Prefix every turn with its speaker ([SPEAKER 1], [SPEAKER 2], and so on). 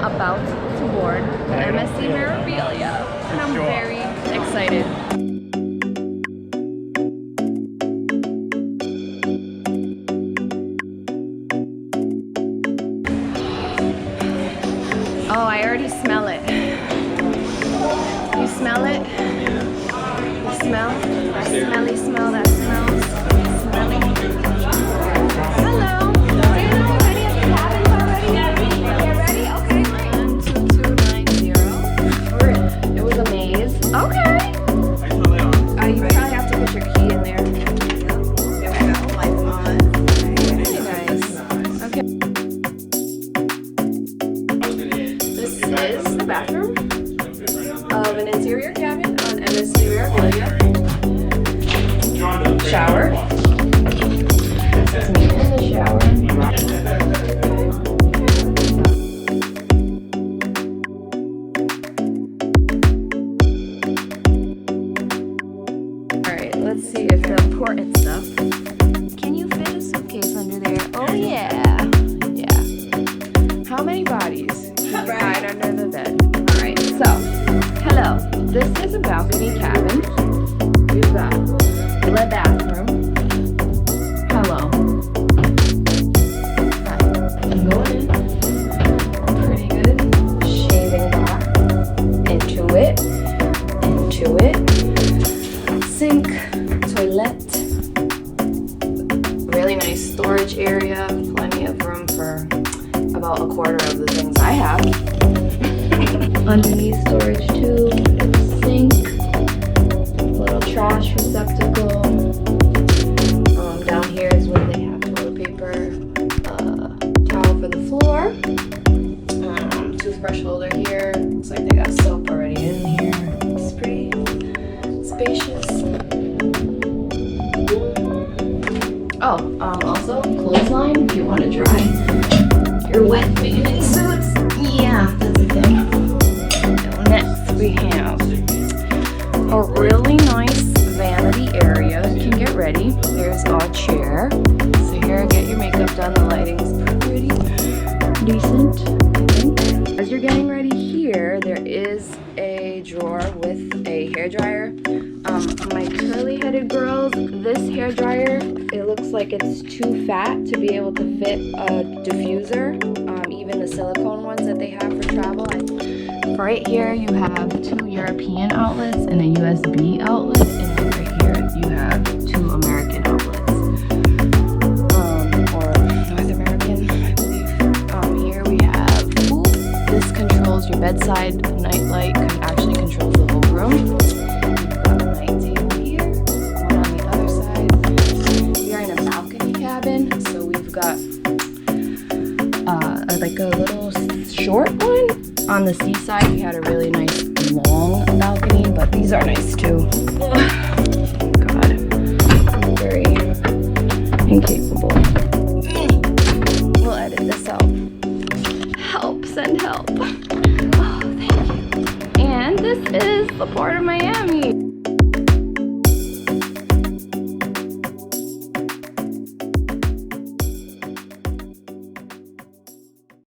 [SPEAKER 1] about to board the MSC Meraviglia, and I'm very excited. Oh, I already smell it. You smell it? You smell? That smelly smell that smells smelly. Hello. Are you ready at the cabins already? You're ready? Okay, great. 12290. It was a maze. Okay. You probably have to put your key in there. There we go. Lights on. Very nice. Okay. This is the bathroom of an interior cabin on MSC Meraviglia. Shower. This is me in the shower. Alright, let's see if the important stuff. Can you fit a suitcase under there? Oh yeah. Yeah. How many bodies can you hide under the bed? Alright, so hello. This is a balcony cabin. We've got the bathroom. Hello. Hi. I'm going in. Pretty good. Shaving bar. Into it. Into it. Sink. Toilet. Really nice storage area. Plenty of room for about a quarter of the things I have. Underneath storage too. Sink. Little trash receptacle. Down here is where they have toilet paper, towel for the floor, toothbrush holder here. Looks like they got soap already in here. It's pretty spacious. Oh, also clothesline if you want to dry your wet bathing suits. Yeah, that's a thing. And next we have a really nice vanity area. You can get ready. There's our chair. So here, get your makeup done. The lighting's pretty decent, I think. As you're getting ready here, there is a drawer with a hairdryer. My curly-headed girls, this hairdryer, it looks like it's too fat to be able to fit a diffuser. Even the silicone ones that they have for travel. Right here you have 2 European outlets and a USB outlet, and then right here you have 2 American outlets, or North American, I believe. Here we have, this controls your bedside night light, actually controls the whole room. You've got a night table here, one on the other side. We are in a balcony cabin, so we've got like a little short one. On the seaside, we had a really nice long balcony, but these are nice too. God, I'm very incapable. We'll edit this out. Help, send help. Oh, thank you. And this is the port of Miami.